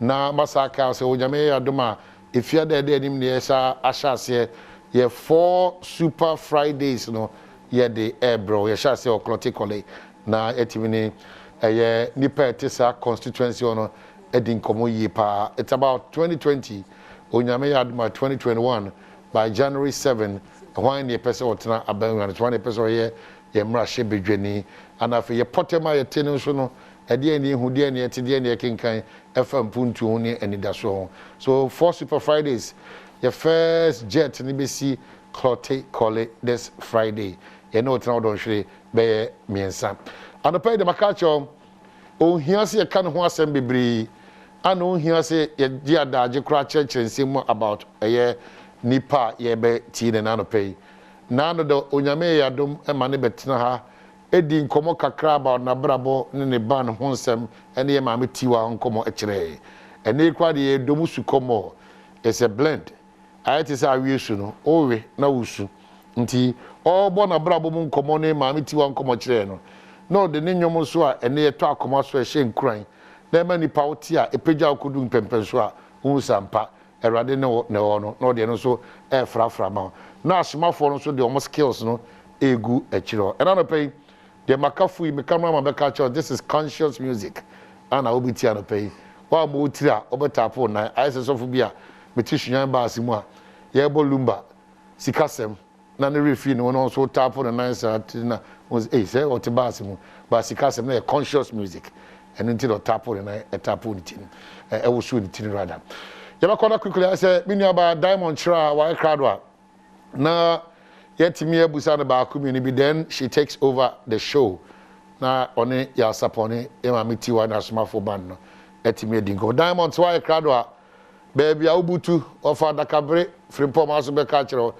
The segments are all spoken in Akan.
na masaka se onyame adoma efia de anim ne yesa ahyase ye 4 super Fridays no ye de bro ye hyase oklotikole na etimini eye nipa etisa constituency ono edin komo yi pa. It's about 2020 onyame adoma 2021 by January 7 when ye person otena aban one person ye mra hye bedwani ana fe ye potema ye tenu so no ede ani hu de ani ete de ani kenkan FM puntu ni anidaso. So 4 super Fridays your first jet ni be see call this Friday ye no tena don hwe be miensa and pay the makacho o hia se ye kan ho asem bebre ana o hia se ye di adaje kra church about nipa ye be ti ne na no pay na no do onyame ya dom e ma ne betina ha edi nkomo kakra about na brabo ne ban ho nsem ene ye ma me tiwa nkomo e kire ene kwa de dom su komo is a blend ayete say awie su no owe na wusu nti obo na brabo mu nkomo ne ma me tiwa nkomo kire no no de ne nyom so a ene ye to akoma so e hye nkran na ma nipa wote a epagya okodu mpempen so a hu sampa erade ne ono no de no so e frafra ma na asomafo no so de omo skills no egu ekiro and no pay the makafu me camera man be this is conscious music and I will be tia no pay wa mo tira obetapo na ayese so fu bia me tishuan ba asimu a ye bolumba sikasem na ne refi no no so tapo na nice na was say what ba asimu ba sikasem na conscious music and until tapo na tapo ni tin e wo so ni tin rather Yamakona quickly I say me about Diamond Chra wa kradwa na yetimi abusa na ba community then she takes over the show na one Yaw Sarpong Ema mitiwa na Asomafo band no etimi edingo Diamond wa kradwa baby abutu ofa dakabre frimpom aso be ka kiro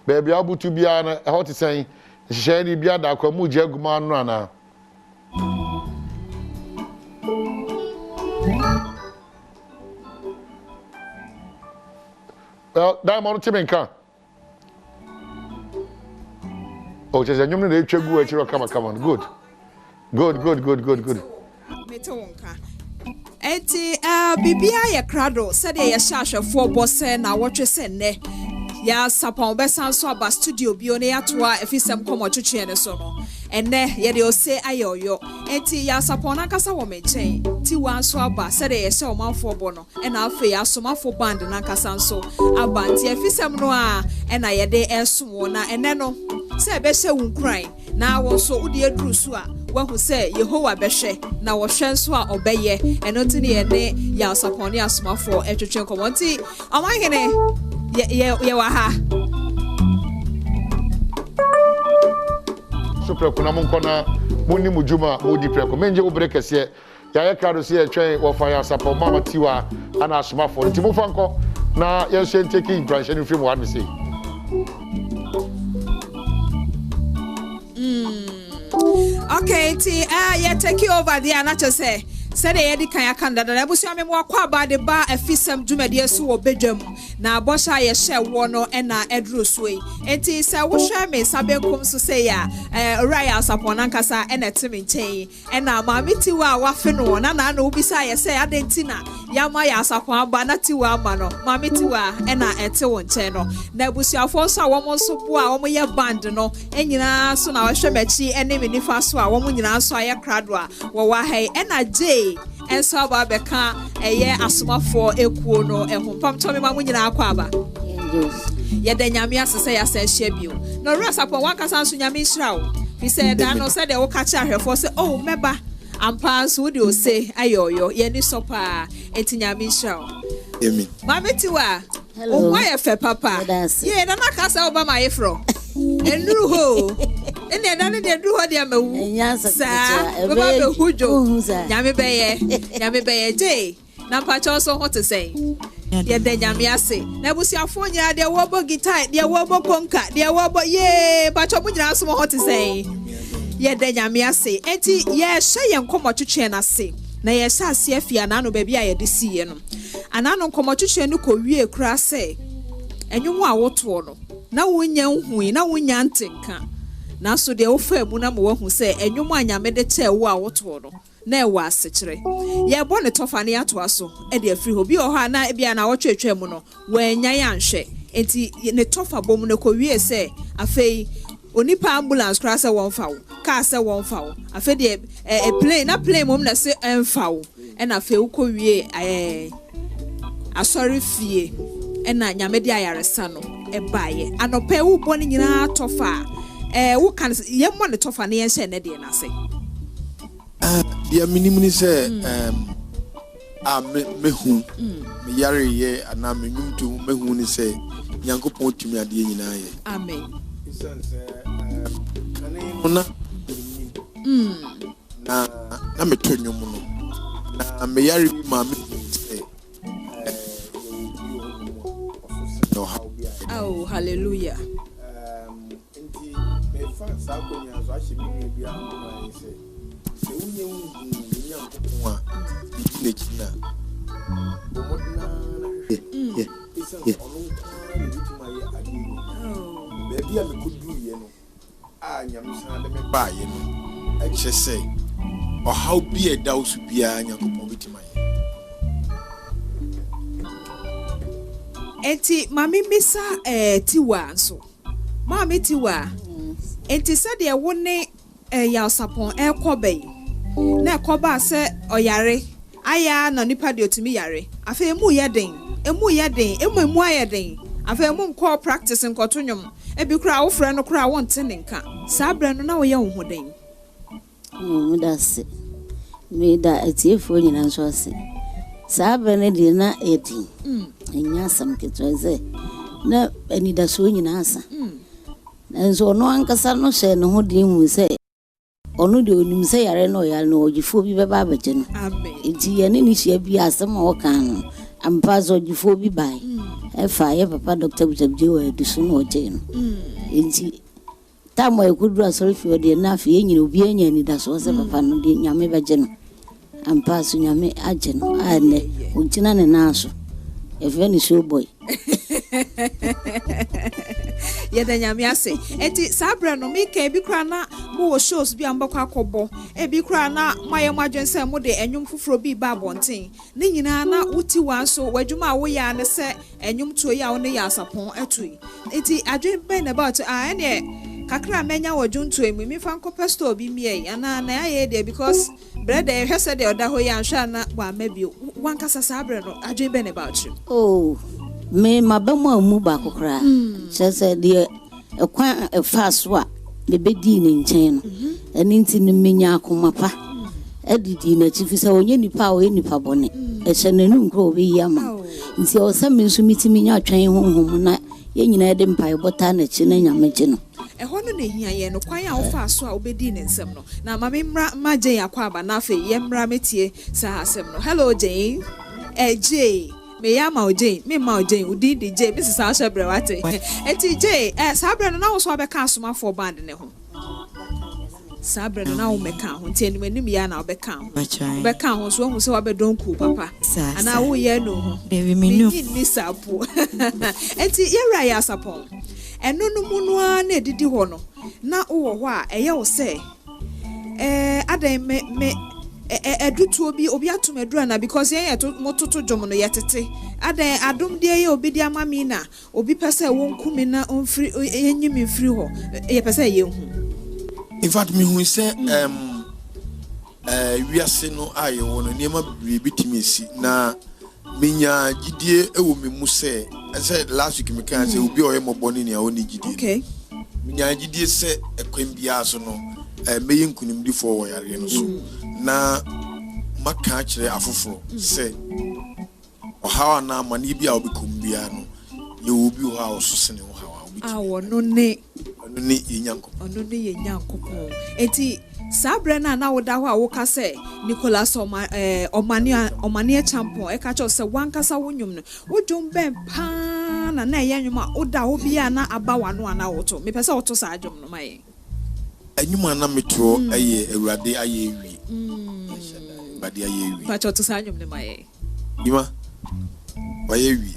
baby abutu bia na e hot sen hye bia da kwa mu jaguma no ana well, Diamond Timinka. Oh, just a new name. Come on. Good. Eti bibia ya krado said ya shasha for boss na what you said ne Yaw Sarpong besan so aba studio bio ne yatoa Afisem komo twetwe ne so no enne ye de o se ayoyo enti Yaw Sarpong na kasa wo menchen ti wan so aba said ye se o manfo bo no e na afa Asomafo band na kasa nso aba nti Afisem no a e na ye de enso na enne no se be hye wunkran na wo so udi eduru so a wahu se Yehowa behwe na wo hwe nso a obeye eno ti ne ye ne Yaw Sarpong ne Asomafo etwetwe komo nti amahene ye waha super kuna munkona muni mujuma mudi preko menje wo brekese ya ye krado se ye twen wo fa Yaw Sarpong mama tiwa ana Asomafo nti mo fanko na ye hye take impression film what me say okay ti ye take over there na to say said Eddie Kayakanda, and I was a memwa by the bar Afisem Jumedia so Badwam. Now Bosha ye share wono and na Edrus way. And tis a washer me Sabe comes to say ya Yaw Sarpong Ankasa and a Timintain. And now Mamitiwa Wafino, and I know beside say Adentina, Yaw Sarpong Banatiwa Mano, Mamitiwa and I eto channel. Nebusia Fosa woman so poor, omoya bandano, and you know, so now I shemechi and name in the first one, woman you know, so I cradwa, wawahe, and a day. And so Babeka, a year Asomafo ekuo no ehum pam to me ma nyina akwa aba ye da nyame say shebu no Yaw Sarpong wakasa so nyame hirawo he said that no said e wo kacha ahwefo say oh meba ampa so de o say ayoyo ye ni sopa enti nyame hirawo emi mametiwa o wa ye fe papa ye na nakasa oba ma ye fro enuru ho ene da ne de duru ho de amawu sa baba be hujo nyame beye je na mpacho so ho to say ye de nyame ase na busuafo nya de wo bo guitar de wo bo konka de wo bo ye mpacho mu nyina so ho to say ye de nyame ase enti ye hye ye nkomo twetwe na ase na ye sha ase afia na no ba bia ye de siye no ana no nkomo twetwe no ko wie kura se enwumu a woto no na wonya nhui na wonya ntenka na so de wo fa mu na mo wahu se enwumu anyame de che wo a woto no na ɛwɔ asechere yɛbɔ ne tɔfa ne atoa so ɛde afiri hɔ bi ɔhɔ na bia na wɔtwetwe mu no wɔanya yɛanhwɛ enti ne tɔfa bom no kɔwie sɛ afei onipa ambulance kora sɛ wɔmfa wo kaa sɛ wɔmfa wo afei deɛ plane mom na sɛ ɛmfa wo ɛna afei wokɔwie asɔre fie ɛna nyame de ayaresa no ɛbaeɛ anɔpɛ wobɔ ne nyinaa tɔfa wo kan yɛmmɔ ne tɔfa ne yɛnhyɛ ne deɛ n'ase deɛ menim ni sɛ mehu meyareyɛ anaa menwumtom mehu ni sɛ nyankopɔn tumi adeɛ nyinaa yɛ amen ɛsiane sɛ kane no na metɔ nnwom no na meyare bi ma mehu sɛ oh hallelujah nti mefa saa konya so ahyɛ me bi a no sɛ unye nyankopɔn a n'ekina bomodna baby a mekodu ye no a nyamsan de me ba ye no e kye sɛ ɔhaw bi ɛda wo so bia nyankopɔn bitima ye enti mami misa tiwa nso mami tiwa enti sɛ de wo ne Yaw Sarpong ekɔbɛyi na ekɔba sɛ ɔyare aya na nipa de otumi yare afei emu yɛ den emu ayɛ den afei emu nkɔ practice nkɔto nwom ebi kura wo frɛ no kura wo nte ne nka saa brɛ no na wo yɛ wo ho den that's it me da etiefo nyina nso ase saa brɛ no de na edi enya sam ketwa sɛ na anida so nyina asa nso no ankasa no hyɛ ne ho den hu sɛ onu de onim sɛ yare no yare no ogifo bi bɛba abɛgye no amen enti yɛne ne hyia bi asɛm a wɔka no ampa so ogifo bi bai ɛfa yɛ papa Dr. Bujabje wɔ adusu no ɔgye no enti tamo ekudu asɔre fi ɔde na afei nyina obi anya ni da so sɛ papa no de nyame bɛgye no ampa so nyame agye no a ne ogyina ne na so ɛfɛ ne show boy yɛda nyame ase enti saa brɛ no meka ebi kora na mo wɔ shows bi ambakɔ akɔbɔ ebi kora na moayɛ mo adwen sɛ mo de enwom foforo bi ba abɔnten ne nyinaa na wuti wa nso wadwuma a woyɛ ne sɛ enwom tuo yi a wo ne Yaw Sarpong atui enti adwen bɛn about ɛne kakra menya wajuntu emu mi fan ko pastor bi mie ana na aye de because brother hwese de oda ho ya nhwa na wa mabio wan kasa sabre no adwen be ne about you oh me mabamu amu ba kokra sese de ekwan efaso a me bedi ne nchen no eni nti ne menya akoma pa edidi na chifi se onye nipa o nipa bone e hye nanu nkro obi yama nti o se me nso mitimi nya atwen honhom na ye nyina de mpa bota na chi na nyamegye no ɛhɔ no na ehia yɛ no kwan a wofa so a wobedi ne nsɛm no na mame ma Jane akɔ aba na afei yɛ mmra metie saa asɛm no hello Jane Jane me ya ma Jane me ma Jane udi di Jane me sisa ahye brɛ wate enti Jane saa brɛ no na wo so abɛka Asomafo band ne ho saa brɛ no na wo mɛka ho enti anim ya na wobɛka ho wobɛka ho so wo sɛ wabɛdon ku papa ana wo yɛ no ho Devi menu ni sapo enti yɛwura Yaw Sarpong eno no mu no a na edidi ho no na wo hɔ a ɛyɛ wo sɛ adan me edutuo bi obi atom adura na because yɛn yɛ mototo dwom no yɛtete adan adom de yɛ obi de amami na obi pɛsɛ wo nkumi na onfiri enyimi mfiri hɔ yɛ pɛsɛ yɛ hu in fact me hu sɛ wiase no ayɛ wɔ no niema bebree bitimi esi na menya gidie ewo me mu sɛ last week me kan sɛ obi oyɛ mɔbɔne ne a oni gidie okay menya gidie sɛ ekwan bia so no meyi nkunimdifo wɔ yare no so na maka kyerɛ afoforo sɛ ɔhaw na amane bi a obikom bia no ye obi hɔ a ɔsosene wo haw a obi awo no ne yenyankopɔn enti sabre na woda ho a woka sɛ Nicholas omane champion e ka cho sɛ wankasa wonwum no wodwom ben pa na ɛyɛ nwum a woda ho bia na aba wano ana woto me pɛ sɛ woto saa dwom no maye anyuma na metro ɛyɛ awurade ayɛ ewie bade ayɛ ewie pa cho to saa dwom no maye bima wayɛ ewie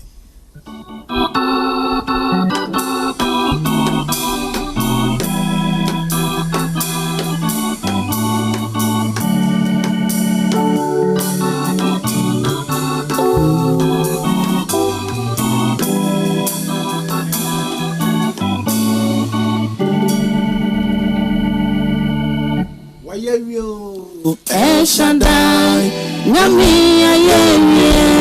Shaddai, Nami Ayemie.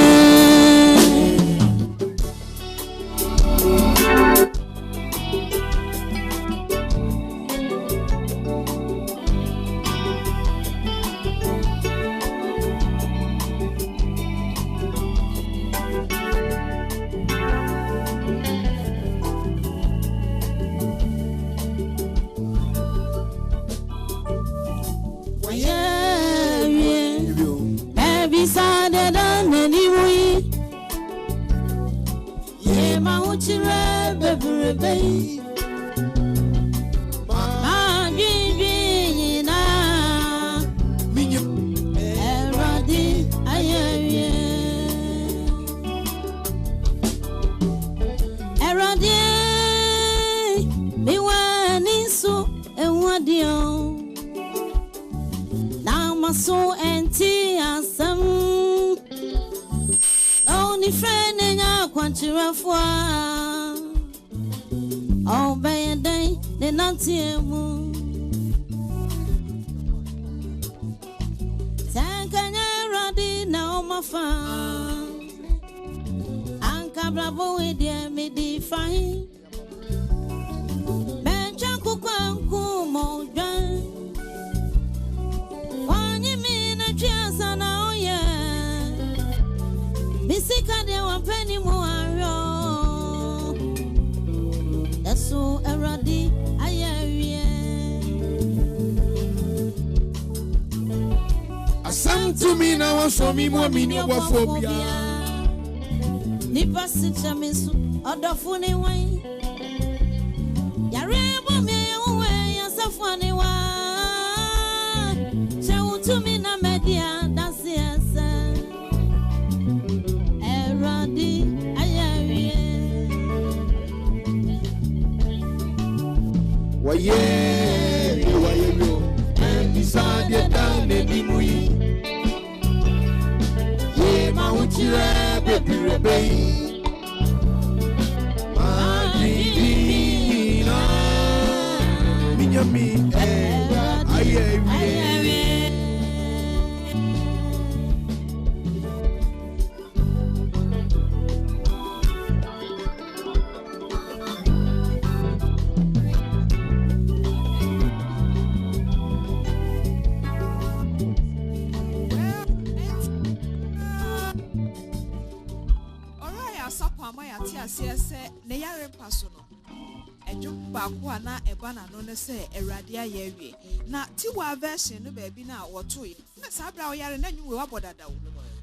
Na tiwa version no baby na woto yi na sabra oyare na nyu we wabodada wo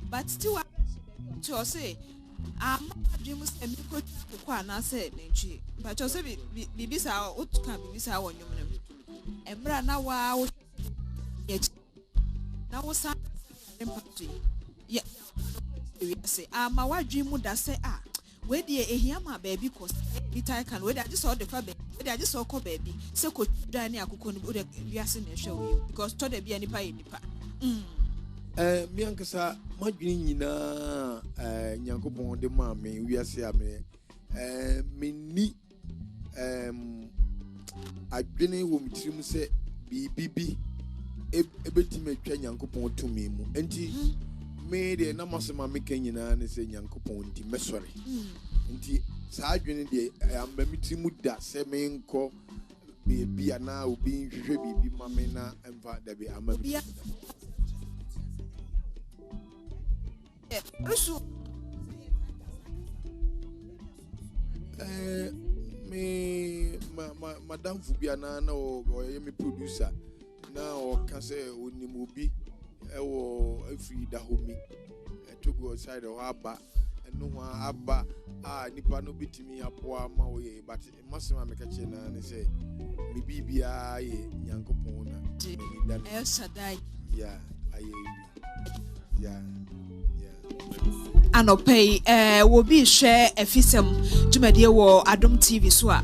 but tiwa to say dream say mi ko kwa na say nchi but to say bibisa otuka bibisa wonwum nem emra na wa wo na wo sa empathy ye say ama wa dream da say we dey ehia ma baby cause bitai kan we dey just all the fa baby we dey just all call baby say ko dan akoko no we dey wiase na hwe we because to dey bia nipa nipa mi ankasa madwini nyina nyankopon de ma me wiase a me ni adwene wo mtirim se bibibi ebetime atwa nyankopon tumi mu enti me de na masema me kanyina ne se nyankopon ndi mesore nti saa adwene de ambamiti mu da se me nko bebi ana obi nhwehwe bibi ma me na emfa da be amami me madam Fubiana na o me producer na o ka se onimobi ewo afri da homi to go side o aba eno ho aba nipa no bitimi apoa ma wo ye but masema me ka che na ne se me bibia ye nyankopon na El Shaddai anopei wo bi hwe Afisem dwumadie wo Adom TV so a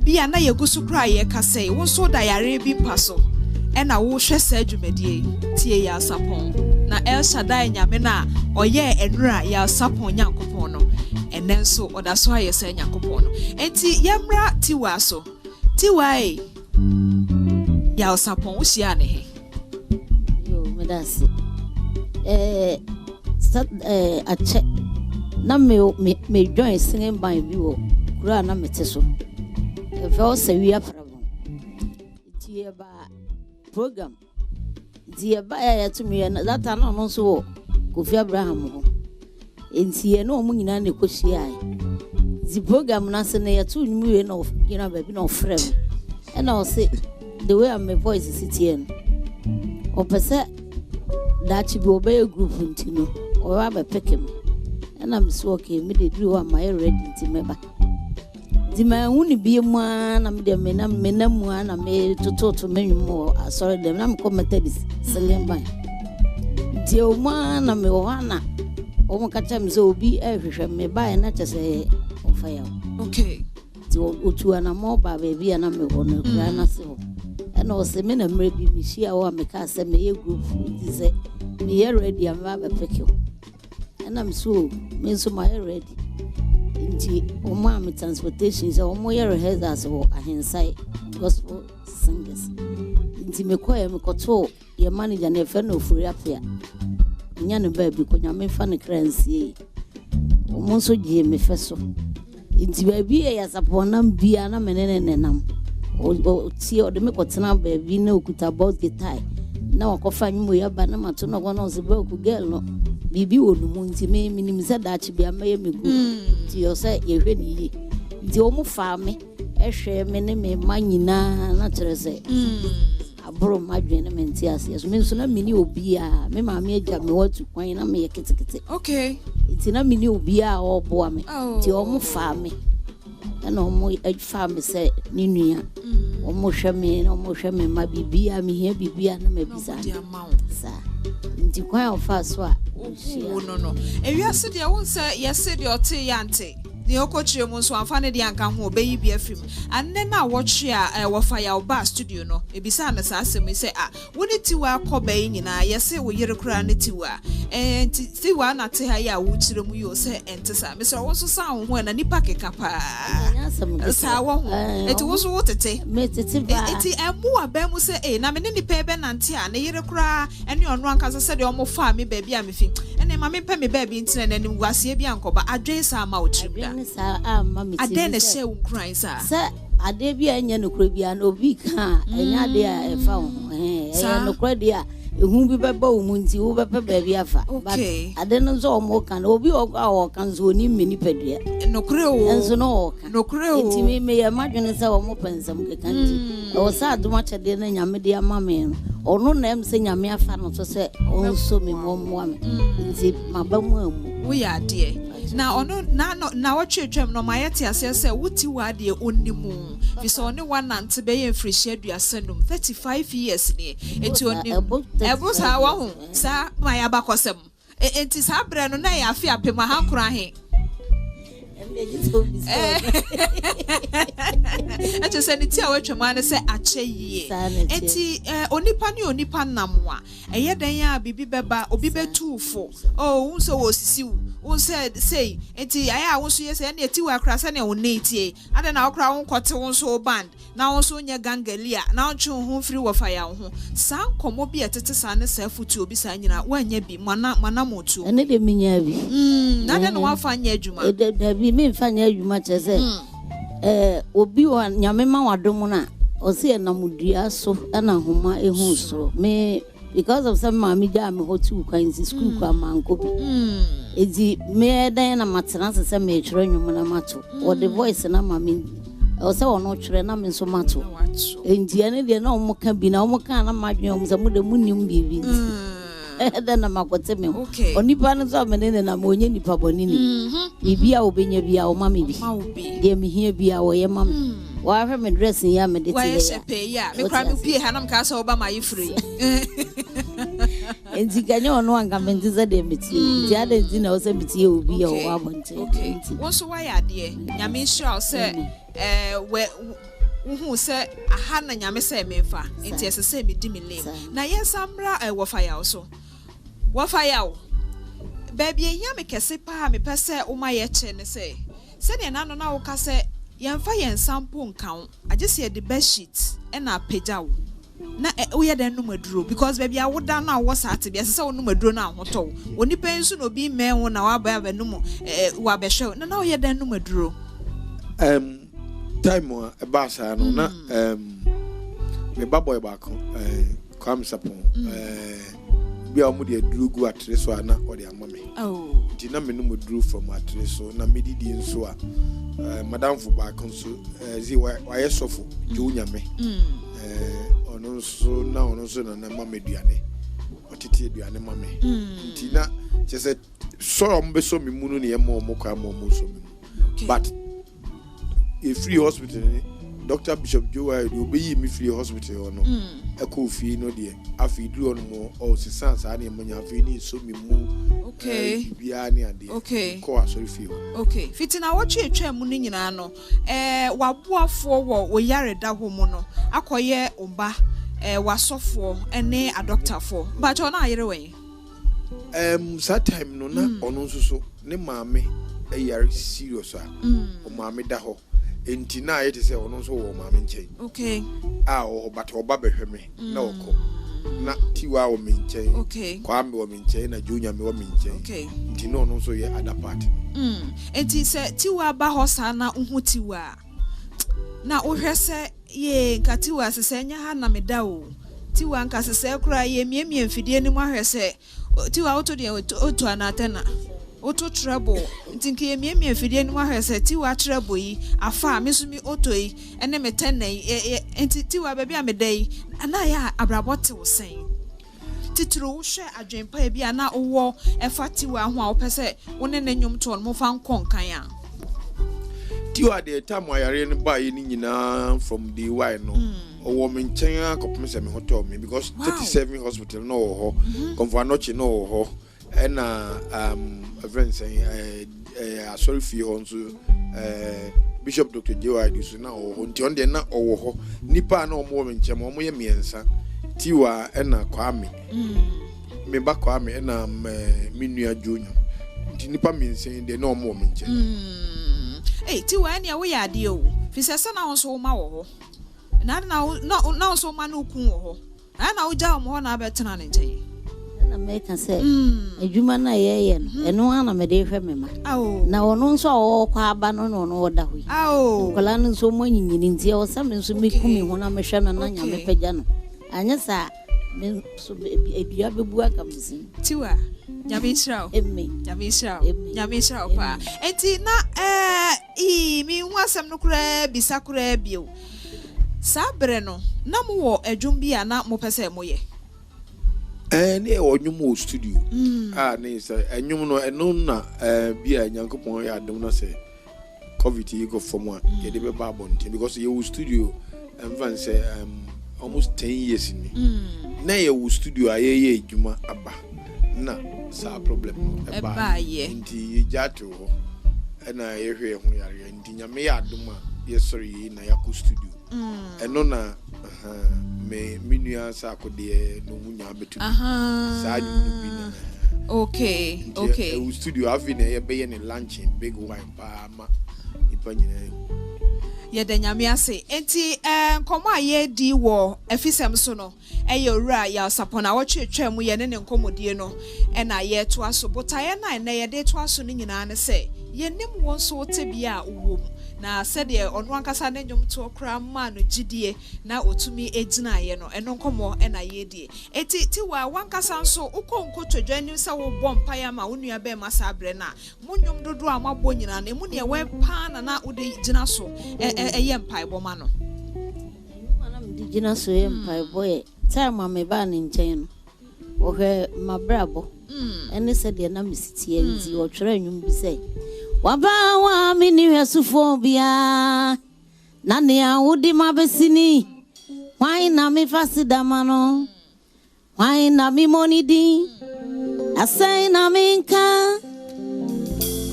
bia na yegusu kra ye ka sei wo so da yare bi paso na wo hwe sa dwumadie tie Yaw Sarpong na El Shaddai nyame na oye enura Yaw Sarpong nyankopon no enenso oda so aye sa nyankopon no enti yemra tiwa so tiwa Yaw Sarpong wo hia ne he that's a check. Na me join singing by view. Kura na meteso. If I say we are problem. Dear ba program. Dear ba to me and that time no so Kofi Abraham ho. Enti no mu nyina ne kohyia. The program na se na ya to nmu we no gina ba bi no frem. And I say the way my voice is sitting. Opese that you be obey a group ntino or have a pick him. And I'm so okay, me they do what my ready to me back. The man won't be a man, I'm the men one, I made to talk to many more. I saw them, I'm committed this singing by. Dear man, I'm a wana. Oh, catch him so be every me buy and not just say, oh, fire. Okay. To an more baby and I'm a one, and so. And also, men and maybe me share or make us a group. Is it me ready? I'm rather pick you. And I'm so means so my ready. Indeed, oh, mammy transportation is all more head as well. I inside gospel singers. Into me choir, me control your manager never no free up here. Yan baby, could you make funny crancy? Almost so dear me first. Into baby as upon them be an am. Oh, see, or the make what's now baby no good about the tie. Now I can find me a banana to no one else a broke girl. No. Bibi wo no munti me minim se da chi bia me me gu ti yo se ye hwe ni ti o mu fa me ehwe me ne me manyina na tere se abro madwene me nti ase so me so na mini obi a me ma me agya me watu kwan na me ye kitikiti okay ti na mini obi a obo me ti o mu fa me na o mu fa me se ni nua o mu hwe me na o mu hwe me ma bibia me hia bibia na ma bisa sa nti kwan o fa so a no ewiase de won say yese de ote yante de okochire mu so amfa ne de anka ho obeyi bi afim anne na wochwe a wo fa ya ba studio no ebisa na sa asem say woni tiwa akobai nyina yese wo yere kura ne tiwa nti tiwa na te ha ya wo chire mu yo say entesa me so wo so sa ho na nipa keka pa sa wo ho eti wo so wo tete me tete ba eti emu aba mu say na me ne nipa ebe nante a ne yere kura ene ono anka se de omo fa me ba bi a me fi ene ma me pa me ba bi ntine na nim wase bi ankoba adwen sa ma wo chire Adene se unkran sa. Sa ade bi anya no kro bia no bi ka anya ade a efa ho anya no kro dia ehu bi beba wo munti wo beba ba bi afa but ade no zo mo kan obi o kan zo ni meni pedua no kro o enzo no kan no kro o ti me ya madwene sa wo mo pensam ke kanti o sa adoma chede na nyame de ama me ono na em se nyame afa no so se on so me mo mo me nti mabamu amu wo ya de na ono na watwetwem no mayete ase se wuti wade onimu fi so ne wanante be ye freshia aduasanum 35 years ni eti onimu ebo sa wa hu sa maya bakosem enti sa bre no na ya afi apema hankura he Eche se ni ti a wetwema ne se ache yie enti onipa ni onipa namwa eye dan ya bibi beba obi betufo unso wo sisiu unse sei enti aya wonso ye se na eti wa kra se na onetie ada na okra won kote wonso band na wonso nya gangalia na onchu ho free wo fa ya ho sa komo bi etete sa ne sa futu obi sa nyina wanya bi mana motu ene de minya bi na de no wa fa nya adwuma de bi me fa nya adwuma chese obi wa nyame ma wadom na o se na mudua so na homa ehu so me because of some mama ja me hotu kwan school kwa manko bi edi me dan na matena se me twere nwum na mato o the voice na mama o se ono twere na me so mato endi ane de na omo ka bi na omo ka na madwen omo se mu de munim bibi then na makote me onipa no so me ne na monye nipa bonini bibia obenya bia o mama bi de me hia bia o ye mama wa hwe me dressing ya me de tele wa shepe ya me kwa me pie hanam ka so oba ma yefree enti ganya ono anga menziza de meti ti ade nti na o se meti obi ya o abonte won so wa ya de nyame sure se we uhu se aha na nyame se mefa enti ese se me di me lem na yesamra wo fire so wo fire baby ya me kese pa me pese o ma ye che ne se de na no na wo ka se yemfa yen sample nkan agye se the best sheet e na pagya wo na we dey no maduro because baby I would down now was at be say no maduro na hoto oni pen so no bi men ho na wa ba ba no mo wa be show na we dey no maduro time about sa no na me baboy back Yaw Sarpong bi a mo dey duru gu atre so na o dey amame di na me no maduro from atre so na me didi nso a madam fu back so zi wa yesofo jo nyame ono so na mama duane otiti duane mama ntina chese so mbe so mi munu ne yemo mo kwa mo so mi but a free hospital Dr. Bishop Joe do be me free hospital no eko fi no de afi duro no mo o se sansa na manya fi ni so mi mu bia ni ade ko asori fi okay fitina watch etwa mu ni nyina no waboafo wo yare da ho mu no akoye oba wasofo ene a doctor for but ona ayere wen that time no na ono so ne maame yare serious o maame da ho enti na ayete se ono so wo maame nchen okay o but oba behwe me na okọ na tiwa wo me nchen okay kwa me wo me nchen na junior me wo me nchen okay enti no ono so ye other part enti se tiwa ba ho sa na uhu tiwa na ohwe se ye nkatiwa sese nya ha na meda o tiwa nka sese kura ye miemie mfidie ni mu ahwe se tiwa auto de auto anatena auto trouble ntinke ye miemie mfidie ni mu ahwe se tiwa trouble yi afa mesumi auto yi ene metena yi enti tiwa baby ameda yi na ya abrabote wo sen titiro wo hwe adwenpa e bia na wo efa tiwa ho a wo pese wo ne nanyum to no mo fa nkonkan a tiwa de time ayare ne ba yi ni nyina from the why no o me nchen akopem se me hotel me because 37 hospital no ho comfort noche no ho na a friend saying sorry fi ho nso Bishop Dr. Joe so na ho nti on de na o ho nipa na o mo me nchen mo ye miensa tiwa na kwame me ba kwame na me nua jonyo nti nipa miensa de na o mo me nchen tiwa ania we ya de o fi sese na won so ma wo ho na so ma na okun wo ho na wo ja mo ho na abetena ne nchen na make say adwuma na ye no eno ana me de hwe me ma na ono nso wo kwa aba no no da ho kola no nso mo nyinyini ntie wo sa me nso me kumi ho na me hwe no na nya me pagya no anya sa me so ebia bebu aka msi tiwa Nyamishrao. Nyamishrao pa. Enti na mi nwasem no kura bisa kura bio. Sabre no na mo wo adwum bia na mo pese moye. Ne onwum studio. Ne say enwum no eno na bia Nyankopon ya Adom na say COVID you go from one ye dey be babontin because you studio and say almost 10 years ni. Na ye studio ayeye adwuma aba. Na sa problem eba ye nti jato ho na yehwe ho yare nti nyame ya Adom a yesori na yakọ studio eno na me minua sa akode no munya betu sa adwum bi na okay e studio afi na ye be ne launching big wine pa ma ipanyina ye da nyame ase enti nkomo aye di wo Afisem so no eye owura Yaw Sarpong na wotwetwa mu ye ne nkomodie no na ye to aso botaye na ye de to aso ni nyina ne se ye nim won so tebia wo na sede ono ankasa ne nyom to kra ma no gidie na otumi egina ye no eno nkomo na ye die eti tiwa wankasa nso ukonko twadwani se wo bompa ya ma wonua be ma sabre na munyom dodo amabo nyina na emu ne we pa na ode gina so ye mpai bo ma no mana mdi gina so ye mpai bo ye time me ba ne nchen no wo hwe mabrabo ene sede na misiti enti wo twere nwum bi se waba wa mini hwesufo bia na ne awudi mabesini why na me fasidama no why na me monidi asai na me nka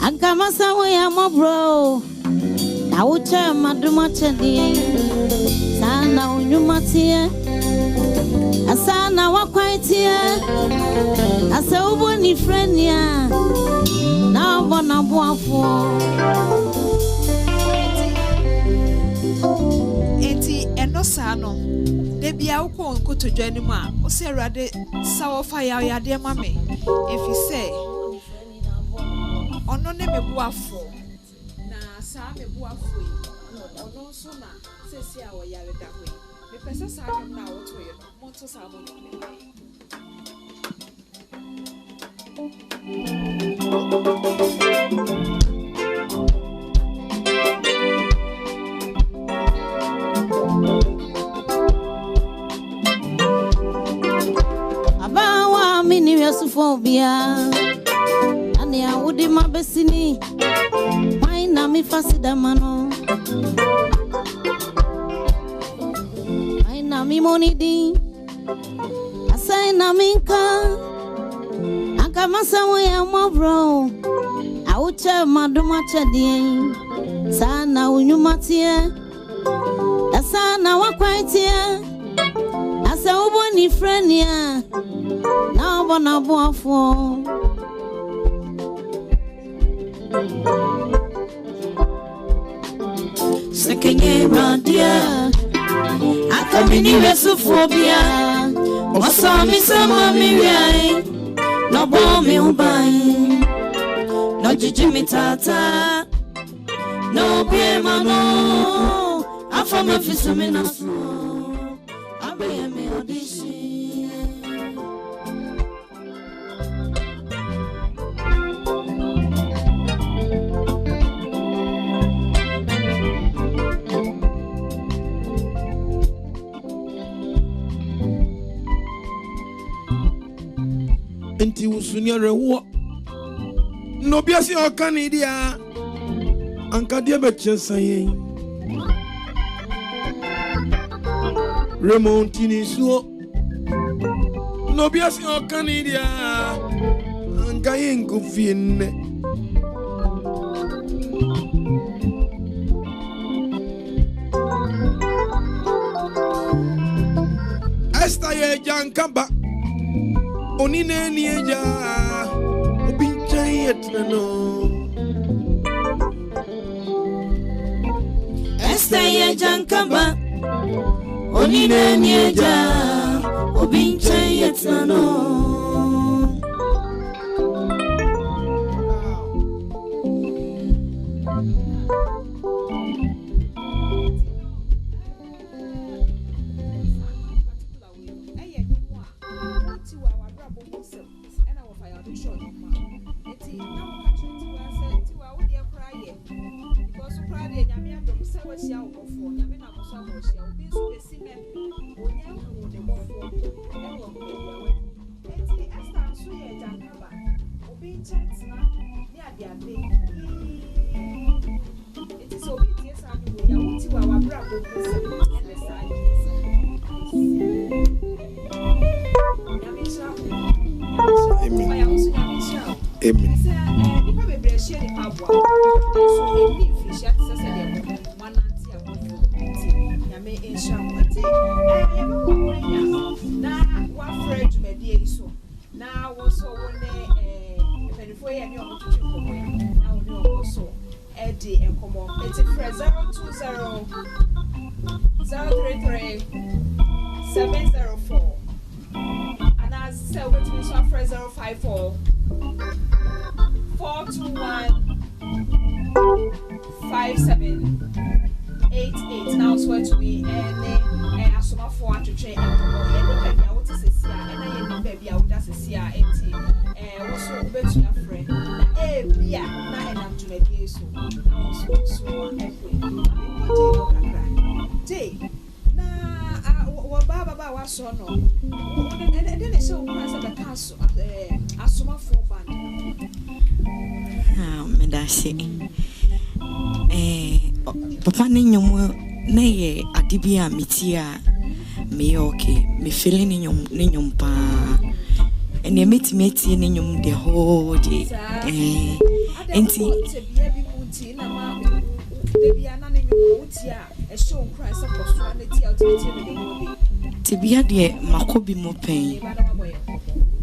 agamasa we ya mobro na uche maduma chedi sana unyumatie asana wakwaitie asa uboni frenia na bona boafo enti eno saa no de bia wo ko nkoto dwani mu a wo se Awurade sawo fa ya ya de ma me efi se ono ne mebuafo na saa mebuafo yi ono so na sesi a wo yare da ho me pese saa dem na wo to ye no mo to saa mo no Abawa mini yasufobia ane awudi mabesini maina mi fasida mano maina mi monidi asaina minka akama sawe ya mabro auche maduma chadie sana unyumatie sana wakwaitie asa uboni frenia na bona boafo sekenye radia akamini resufobia osami sama mirai no bomi ubai no jijimi tata no biema no afama Afisem na so abaye me audition enti usunya rewo no biasi okani dia anka dia bechesan yin remontini suo no biasi okani dia anka yin kufine esta ye jankamba onine nieja ubincha yetnano esta ye jankamba onine nieja ubincha yetnano Now swear to me and Asomafo to train and I want to say and I baby I would just see and also bet to your friend yeah na and I'm to the so day na baba was so no and then it's so as the castle Asomafo band me da se papa ne nyom na ye adibia metia me okay me feeling ne nyom pa ene metie ne nyom the whole day enti na ma baby ana ne nyom utia e show Christ apostle na tia ultimate the whole day tibia de makobi mo pen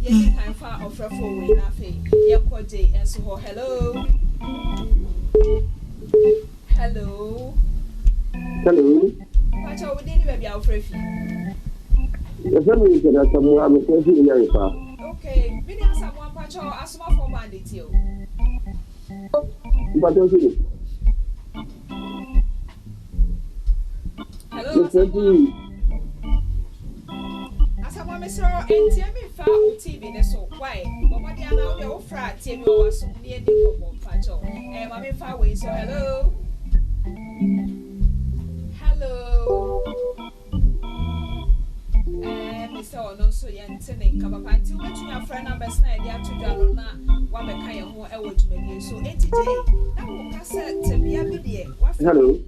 ye time for offer for we na fe ye kwode enso ho hello. Pacho, we didn't be our free. Somebody said that someone was saying very far. Okay, we need someone Pacho Asomafo bandit you. But don't see it. Hello, Asomafo, Mr. And Timmy found TV, so why? But what they are now, they offer Timmy was near the Pacho. And Mammy Farway, so hello. Hello. Mr. Onoso Yantine, Kaba, until we to your friend number 9, they are to Dalona, Wabakaya, who I would make so 80 days. That will cassette to be a video. Hello.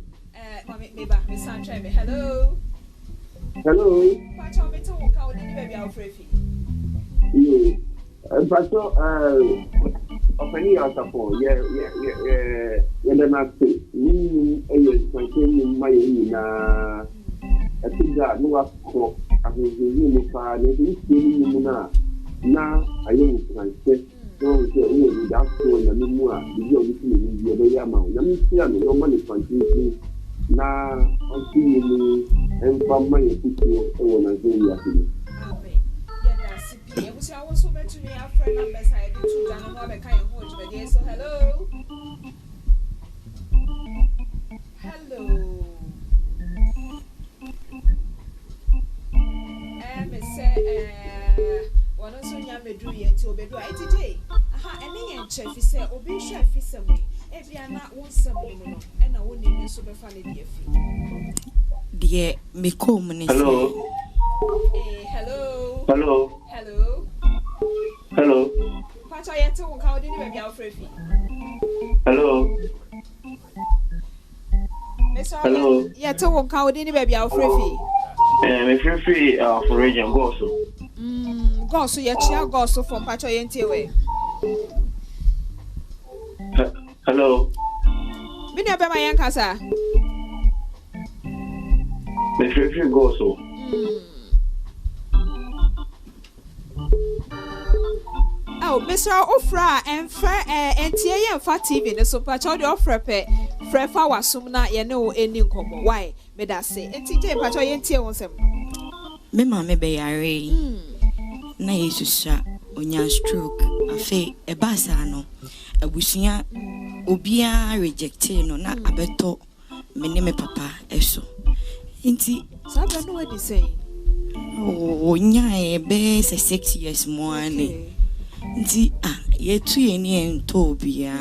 Maybe Miss Sanche, hello. Hello. Pacho, me to walk out in the baby of free. Pacho, Openi Yaw Sarpong, yeah, the master. Me, I my I think that no one called as a unified, now I am transferred. So, without showing a memoir, the year between the other amount. Let me see, no money continuing. Now, I'm seeing me and from my people when I do nothing. It was also meant to be a friend of the side to Dana Wabakaya, who so hello. Hello. One also yammy do yet to be right today. Aha, and chef is said, Obi chef is some way. If you are not one some and I wouldn't even super funny, dear. Me come. Hello. Hello. Hello. Hello. Hello. What are you talking about? Didn't baby out free? Hello. Hello. Yeah, talking about didn't baby out free. Me free for region go so. Go so you chia go so from Pacho Yentiwe. Hello. Me never my young casa. Me free go so. Oh, Mr. Ofra and Fair and Tia and Fat TV, so Pacho the Ofra pe Frefa was sumna ye know any come. Why? Me that say, and TJ Pacho Yentia was him. Me mama be yare. Na Yesusa onya stroke afi e basa no abusia obia rejected no na abeto me ne me papa eso nti sabe no what they say onya e be 6 years more ani nti yetu ye ni ento obia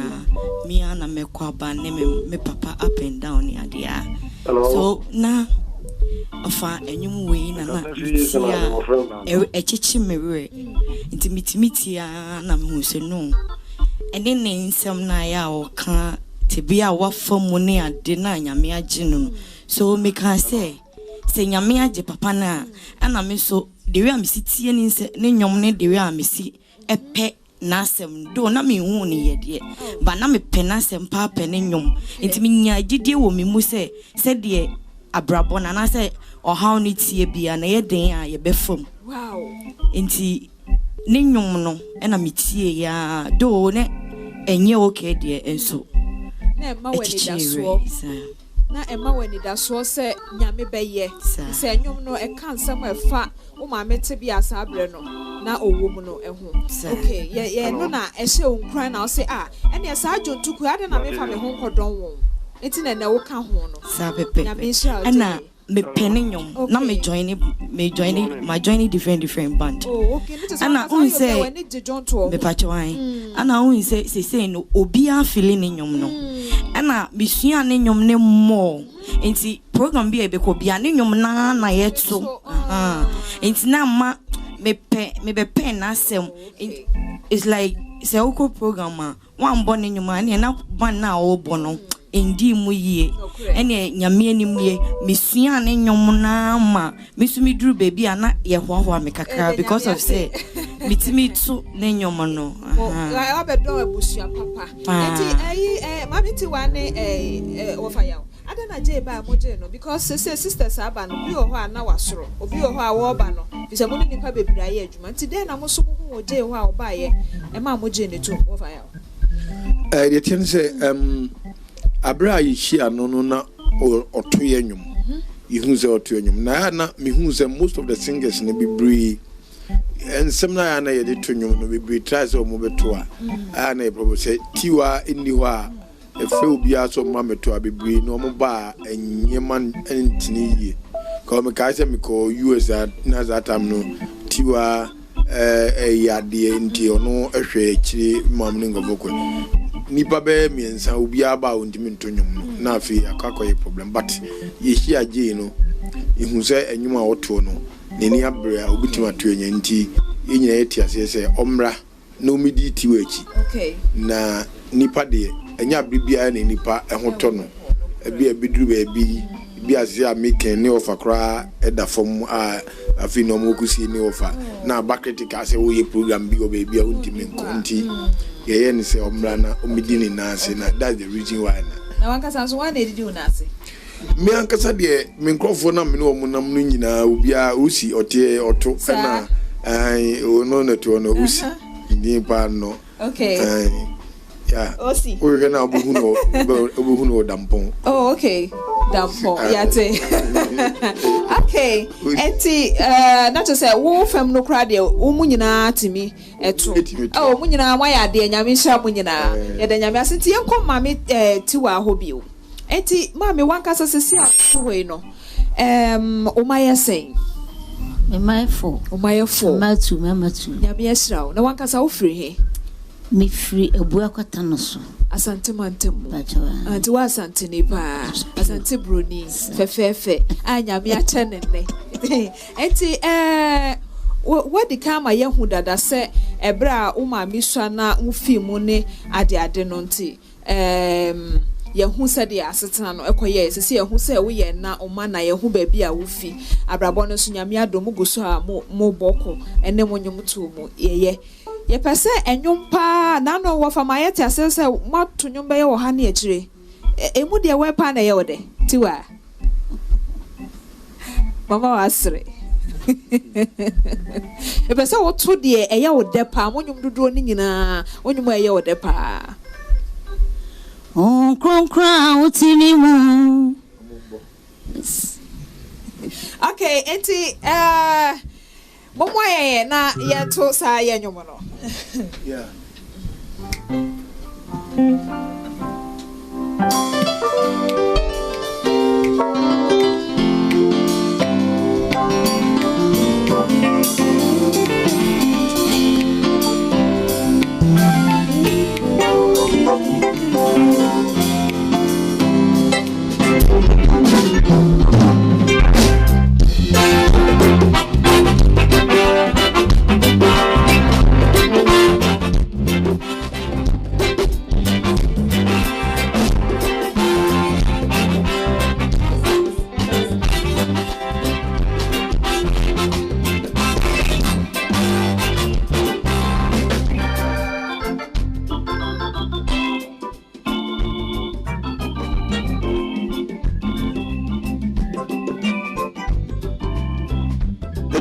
mi ana mekwa ba ne me papa up and down ya dia so na afa enyum we na mitia echichi mewe nti mitimitia na mehu se no ene ne nsem na ya oka tebia wafamu ne ade na nyame age no so me kan say nyame age papa na ana me so de we amisitie ni nse ne nyom ne de we amisi epe na asem do na me hu ne yede ba na me pe na asem pa pe ne nyom nti me nya gidie wo me mu se de abrabona na say how ni tie bia na ye den a ye befom wow nti ne nyom no na metie ya do ne enye okay de enso na emma weni da so na emma weni da so se nyame beye se nyom no e kan sam efa o ma mete bia sa abre no na owom no eho okay ye no na e hye onkran na o se ene sa ajontuku ade na me fa me ho nkodon wo enti na wo ka ho no sa pepe ana me penyom na me join different band okay ana unse me pachwan ana unse say no obi a feeling nyom no ana bisua ne nyom ne mo enti program bi e be ko bia ne nyom na yeto enti na ma me be na sem it's like say oko program one born nyom na na ban na o bono endi mu yie ene nyame anim ye mesua ne nyom na ma mesumi duru baby ana ye hoahoa me kakra because of say mitimi to ne nyom no I be do abusua papa enti mami ti wa ne ofa yaw adana je ba moje no because sisters aba no bi o ho ana wasoro obi o ho a wo ba no bisa mo ni nipa bebira ye adwuma nti den na mo so mo ho je ho a oba ye e ma moje ne to ofa yaw the thing say abra yi hia no na oto ye nwum you say to you na me who say most of the singers ne be bree and some na na ye de to you no be try so mo beto a na e probably say tiwa inni ho a e fe obi aso ma meto a be bree no mo ba enyeman entini yi ko me ka say me ko US na that time no tiwa yade nti ono ehwe ekiri mam ne ngoboko nipa be miensa obi aba ondimi ntonyum na afi akakoye problem but ye hia age no ihu se enyum a woto no neni abre a obitima to enya nti enyina yeti ase se omra na omidi tiwa echi okay na nipa de enya bibia na nipa ehoto no ebiduru bi ase a meken ne ofakra eda fom a afi no mokusi ne ofa na ba critical say wo ye program bi obebi a ondimi nkonti ye ni say omra na omidi ni na ase na that's the reason why na wankasa so wan edidi una ase me ankasa de me nkrofo na me no omunam no nyina obi a osi ote oto na no na to no osi ni pa no okay yeah osi we gonna obuhu no dampon oh okay dampon yate okay enti na to say wo fam no kra de wo mu nyina timi eto oh mu nyina wa ya de nyame hya mu nyina ye de nyame asenti yenko mame tiwa hobi o enti mame wankasa sesi ahowe no o maye sen me mindful matu nyame yesrawo na wankasa wo free he me free ebu akwata no so asante mantemu anti wa asante ni pa asante broni fefefe anyame ache nenne enti wadi kama yehu dada se ebra uma miswa na mfi mu ne ade no nti yehu se de asetena no ekoye sese yehu se wo ye na oma na yehu ba bia wo fi abrabo no so nyame adom guso a mo boko ene mo nyum to mu ye pese enyumpa na no wo fa mayete asese mato nyumba ye wo ha na ekire emu de we pa na ye wo de tiwa mama wasre pese wo to de eye wo de pa mo nyum dodo ni nyina onyum eye wo de pa on kronkra utini mu okay enti Momo ye na ye to sa ye nyomo no. Yeah.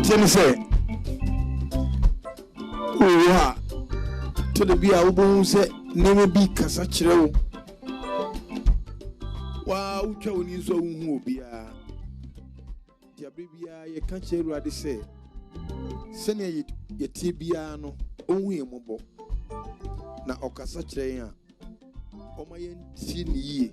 Tell say owa to the bia wo say neme bi kasa kire wo wa utwa woni so hu obia dia bia ye ka kire ruade say sene ye tie bia no ohu emobo na okasa kire yan o ma ye nti ni yie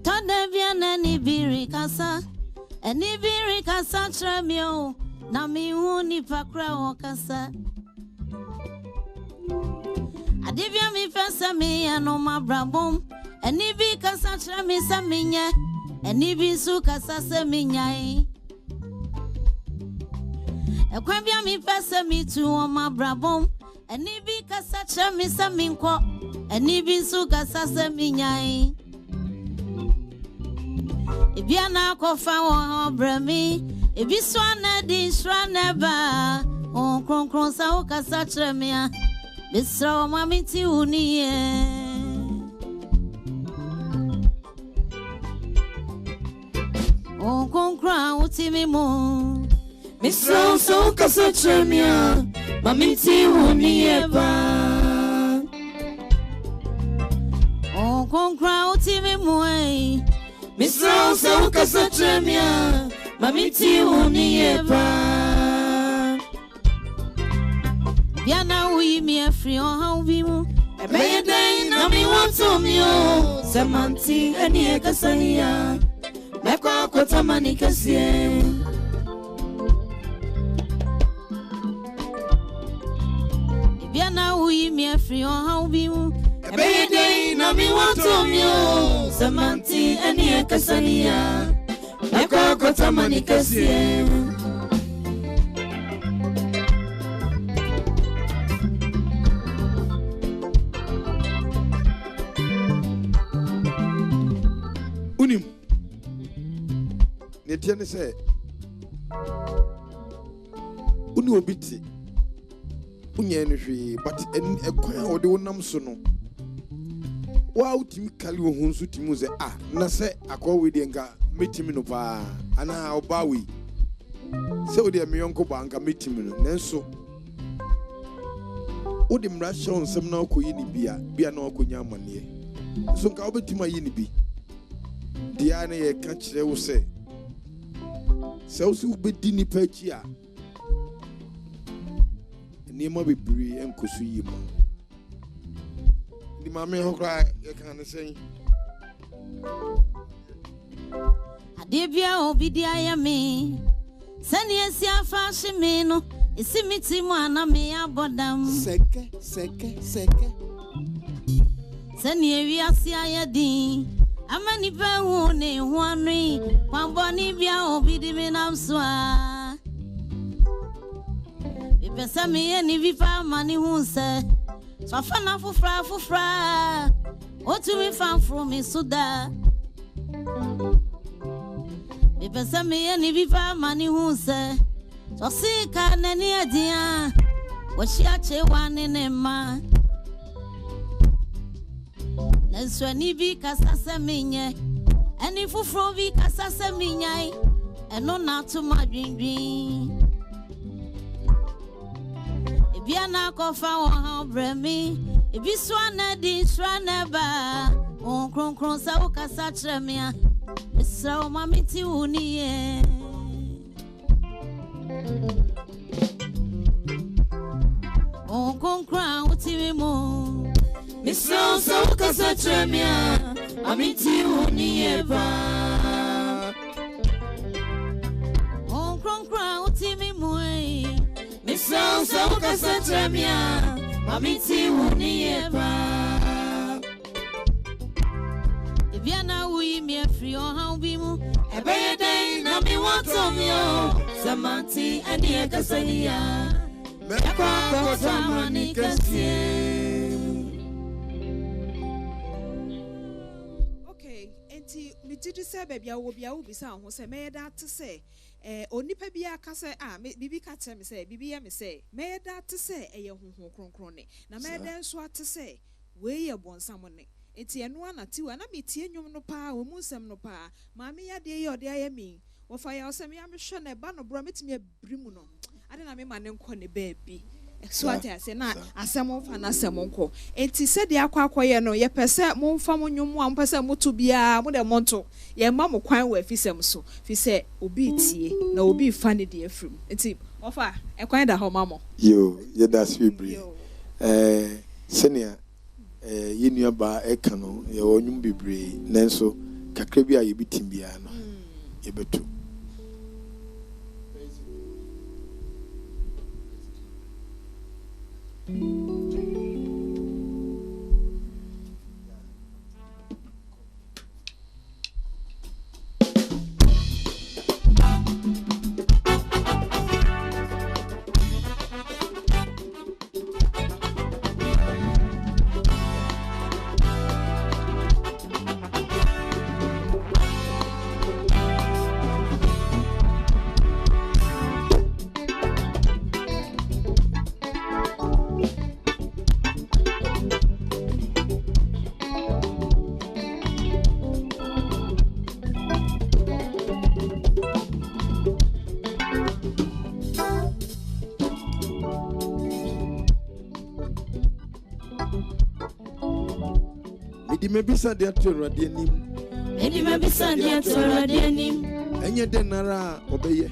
Tadevia ni biri kasa tremio na mi uni pakra wakasa Adivia mi fesa mi ano mabrabom eni bi kasa tremi saminya eni bi su kasa saminya Ekwambia mi fesa mi tu o mabrabom eni bi kasa tremi saminko eni bi su kasa saminya Ebiana kofa wo brami ebiswana di swana ba on kronkron sa o kasa tremia bisro mamiti uniye on kronkron utimi mo bisro so kasa tremia mamiti uniye ba konkra utimi muai misra se ukasa tremia mamiti uniyepa Biana wi mi afri on how bi mu Ebeye day na mi want me o Samanti eni ekasania Mekwa kwata mani kasie Biana wi mi afri on how bi mu Ebeye day na mi want me o Samanti eni ekasania Mekwa kwata mani kasie Unim. Netiane say. Uni obiti. Unya enhwe but en ekwan a wode wonam so no. Wa utimi kali wo hunsu timu ze na se akwa we de nga metimi no pa ana oba we. Se wode me yonko ba nga metimi no nenso. Wode mra show nsem na okoyi ni bia na okonya amane. So nka obetima yi ni bi. Diana ye ka kire wo se wo se ubedi ni pachi a ni ma bebiri enkoso yi ma di ma me hokra ye kan sen Adebia obidi ayame sani esi afa shime no esi miti mu ana me abodam seke sani ewi asi ayedin Amani pa hu ne hu anui kwamboni bia obidi me namswa Bepesa me ye ni vifa mani hu se so fana fufra otu mi fan from me suda Bepesa me ye ni vifa mani hu se so sika nani adia wo shia che wane ne ma Ensweni bi kasasa minye Eni fufro bi kasasa minyai Eno na to madwindwin Ebia na kofa wo ha bremi Ebi swana di swana ba On kron sa wo kasa tremia Esra o mamiti uniye On kron utimi mo Misra so kasa tremia amiti unieba On kron utimi muai Misra so kasa tremia amiti unieba Eviana wi mi afri on how bi mu Ebeye day na mi want me o Samanti eni ekasania Mekwa kwata mani kasie Mitidi se baby a wo bia wo bisa ho se me da te se onipa bia ka se bibi ka che me se bibi ya me se me da te se eye honhon kronkron ne na me da nso ate se we ye bonsam ne enti eno ana tiwa na metie nwom no pa wo mu nsem no pa ma me ya de ye ode aye mi wo fa ya se me ya me hwe na ba no bro metimi abrimu no ade na me ma ne nko ne baabi Swati ase na asem fa na asem nko enti se de akwakoye no ye pese mo mfa mo nwom a mpese moto bia mo de monto ye ma mo kwan wa Afisem so fi se obi tie na obi fa ne de afrim enti ofa e kwan da ho mamo yo ye da swibri senia ye nua ba e ka no ye onwum bebre nanso kakra bi a ye bitim bia no ye betu Midi me bisa dia to Awurade anim. Midi me bisa dia to Awurade anim. Enye de nara obeye.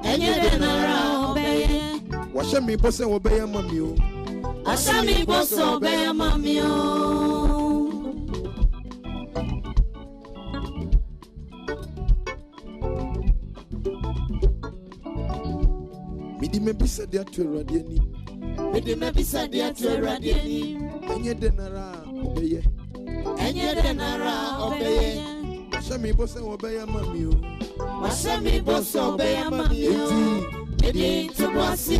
Enye de nara obeye. Washa mi bose obeye mami o. Washa mi bose obeye mami o. Midi me bisa dia to Awurade anim. Midi me bisa dia to Awurade anim. Enye de nara obeye. Enye de nara obeye. Washa mi bose obeye mami o. Washa mi bose obeye mami o. Midi to bosie.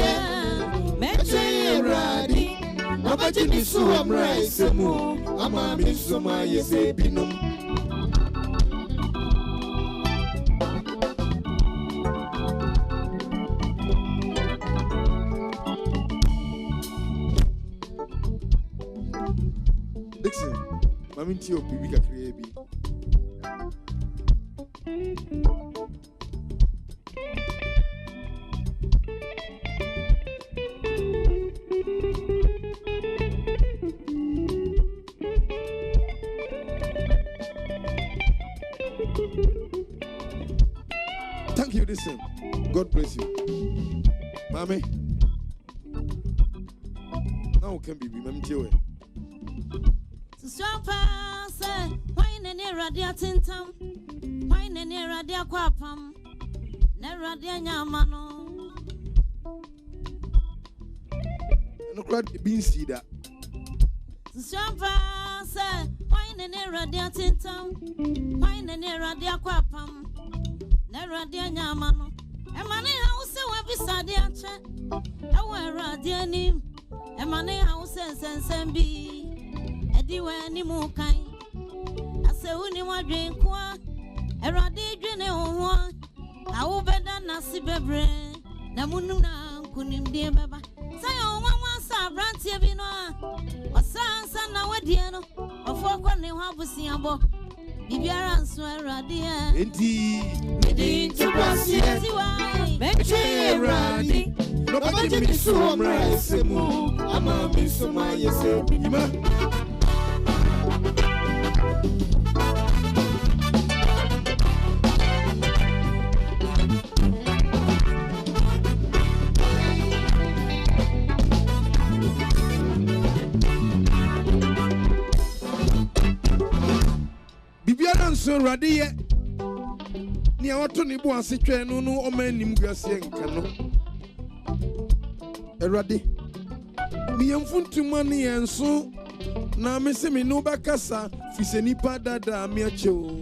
Meche Awurade. Abaji ni su amra isemu. Ama mi suma yese binum. Minti o bibi kakre bi. Thank you, listen. God bless you. Mami. Now can be minti o. Swampa say, why ne radia tintam? Why ne radia kwapam? Ne radia nyamano. No crowd being see that. Swampa say, why ne radia tintam? Why ne radia kwapam? Ne radia nyamano. Emane house we beside the ache. Ewa radia nim. Emane house sensembi. Diwe ni mukai ase uni wadwen kwa erade dwene ho awu beda na sibebre na munum na kunim die beba sayo nwanwa sa brantie bi no osansa na wadie no ofo kwa ne ho abusi abo bibiara nso erade enti medi tubasie meche erade nobody mi so amra isemu ama mi so ma yese bima. So radiye ni awoto ni bo asetwe no no o manim guase nka no erade mi yemfuntuma ni enso na mese me no bakasa fiseni padada mi achewo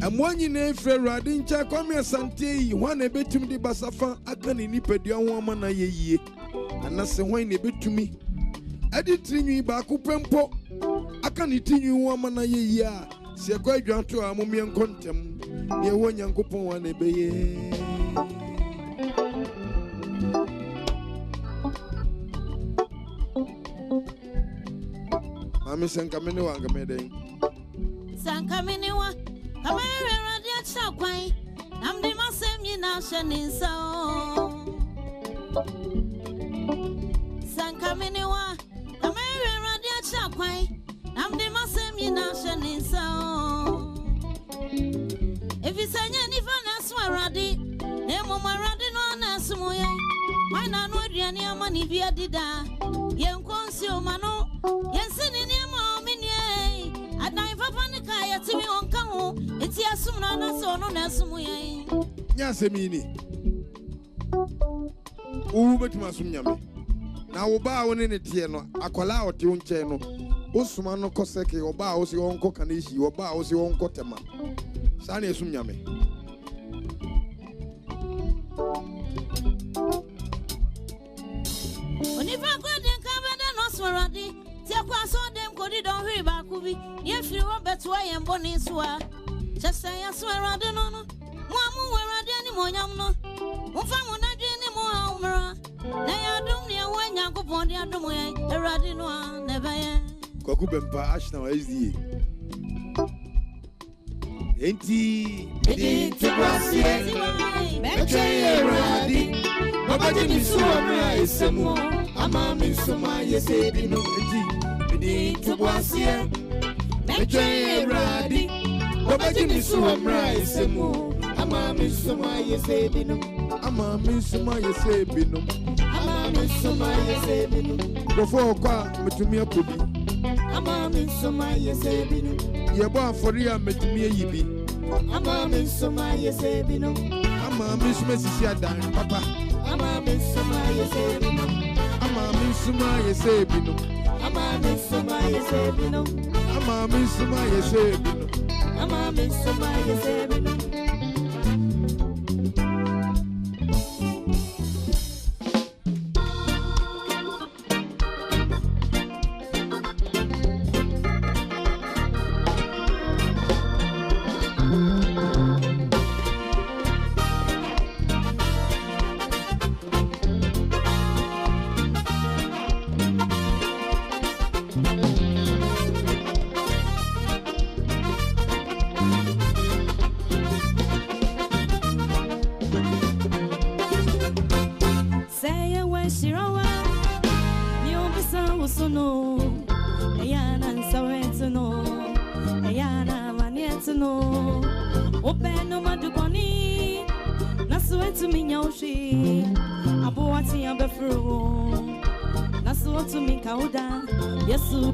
amwanyi na efre rade ncha kwame asante yi hwana betum di basafa aka ni nipadua ho ama na yeyie anase hwan na betumi adi trinwi ba ko pempo aka ni tinyu wa mana ye ya se kwa dwanto a mo mien kontem ne wo nyankopon wa na beye mami sankamene wa ngameden sankamene wa kamere radio chakwan namde masem yina sheninsa sankamene wa kamere radio chakwan namde masem yina sheninsa efisanya ni fana swaradi ne mo maradi no na sumoye wana no aduane amani bia dida yenkonsi o mano yensini ni ma ominye adan papa ne ka yetimi onka ho eti asumna na so no na sumoye nya semini o betuma sum nyame na wo ba wo ne tie no akwala a ote nche no osuma no koseke oba a osi onko kaneshi oba a osi onko tema sa na esum nyame oni fa ko den ka beda no swaradi ti akwa so dem ko di don hwi ba ku bi ye firi wo beto ye mboni so a chese ya swaradi no no mo amu waradi ani mo nyam no mo fa mo na dwe ni mo amra na ya dum ne wo nyankopon di adum ye eradi no a ne ba ye kwaku bempa ashna wa SDA enti medi tubasie meche eradi baba di mi so amra esemu ama mi so ma yese binu enti di tubuasie meche radi obaji mi so mra isemu ama mi soma yese binu ama mi soma yese binu ama mi soma yese binu before kwa metumi akodi ama mi soma yese binu yebo afori a metumi yibi ama mi soma yese binu ama mi soma sisi adan papa ama mi soma yese binu ama mi soma yese binu ama mi soma yese binu ama mi soma yese binu ama mi soma yese binu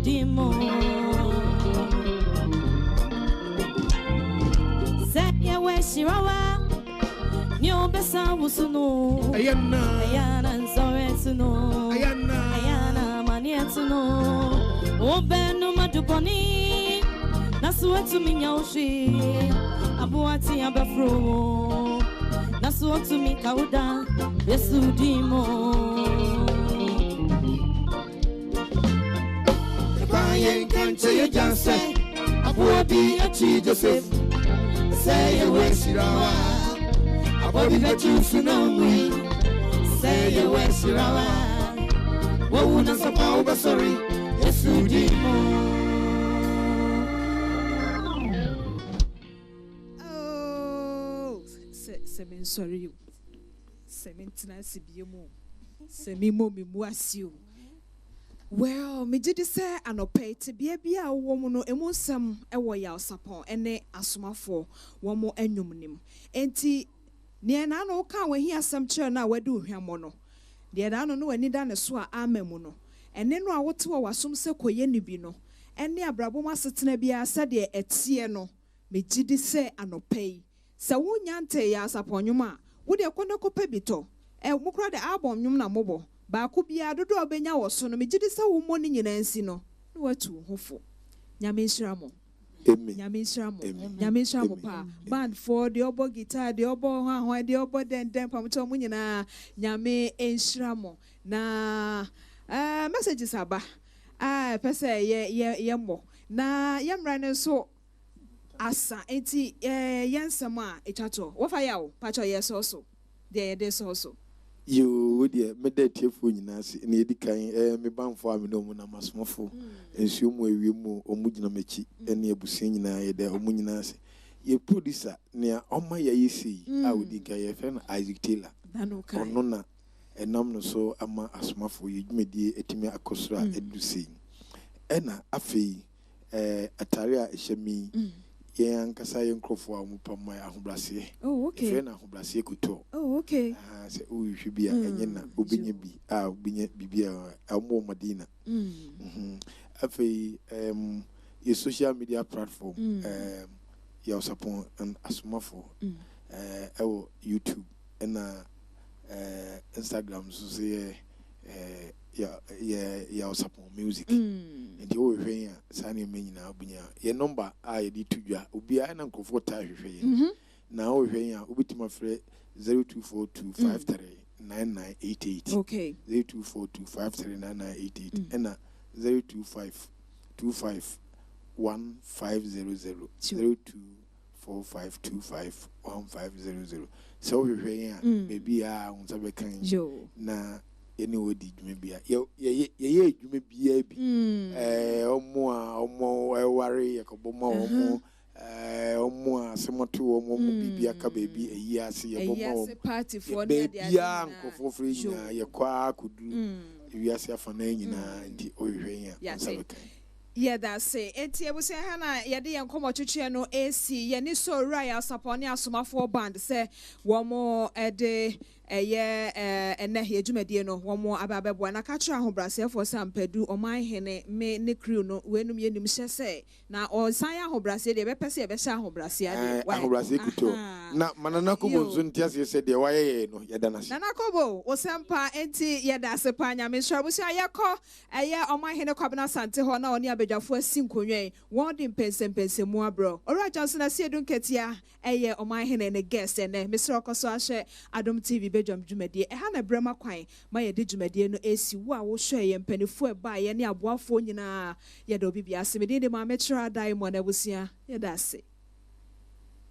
Dimo Say we shirawa Nyo besa wusuno Ayana nsoretuno Ayana manietuno Obenu maduponi Nasuwetu minyaushi Abuati abefro Nasuwetu mikauda Yesu dimo Yen can't say you just say Abuadi achi Joseph Say you wish you Abodi that you should know me Say you wish you What would I suppose sorry Yes you did Oh Semen sorry you Semen tenasi biemo Semi momi muasio Well, me did say anope to be a woman no emusam ewo Yaw Sarpong ene Asomafo one more enumnim. Enti near na no can when he has some churn now we do him mono. Dear I don't know any done a swa amemono. And then I would to our sum se koyenibino. And near Braboma Satinabia said ye et sieno. Me did say anope. Sa wunyante Yaw Sarpong yuma. Would ya konako pebito? Mukra the album yumna mobo. Ba kubia dodo obenya wo so no megide sa wo moni nyina nsi no no watu hofo nyame nhyiramo nyame nhyiramo pa band for the obo guitar the obo hwan the obo den pamcho mu nyina nyame nhyiramo na messages aba pese ye mo na yemra ne so asa enti yensama echato wo fa yawo pacho yeso so de so You would meditate for you, Nancy, in the kind, me bound for me no more, Asomafo, and so we mo omujinamechi, and ye businina, the omuninasi. Ye producer near on my see, I would think I friend Isaac Taylor, or nona, and no so ama Asomafo, you may be etime akosra edusi. Ena afi, ataria shemi. Yang kasaya nkrofo amupa my ahobrase. Oh, okay. Friend ahobrase kuto. Oh, okay. Say oh you should be a nyena obinye bi obinye bibia amo madina. Afi your social media platform Yaw Sarpong and Asomafo our YouTube and Instagram so say Yaw Sarpong music. And you were here, Sani Menina, your number I did to you, Ubi I and comfort now we're here, Ubitima Fred 0242539988. Okay. 0242539988 and 0252515000 0245251500. So we're here, maybe I won't have a kind. Na anyway did maybe you may be a worry a couple more somewhat baby a baby a year see a party for baby uncle for free your qua could do if you are for name and the oil. Yeah, that's it. Eti ebusi hana yadi yankomo chuchie no AC yani so Yaw Sarpong and Asomafo band say womo ede ene ye dwumadie no womo ababebo na ka kira ahobrase for sampedu oman hene me ne crew no wenum yenum hye say na onsan ya ahobrase de bepese be hye ahobrase ade ahobrase kuto na manana kobo nso ntiase se de waye no yeda se nana kobo osempa enti yeda se pa nya me sure busi ayekọ oman hene kwabena sante ho na oni abedwafo asinkonwen won de mpensempense mu abro ora Johnson asiedu nketia oman hene ne guest ene Mr. Okoso ahye Adom TV Badwam dwumadie ha na brema kwan ma ye de dwumadie no esi wo a wo hwe ye mpanifo eba ye ne aboafo nyina ye de obi bia se me de ma metra diamond abusia ye da se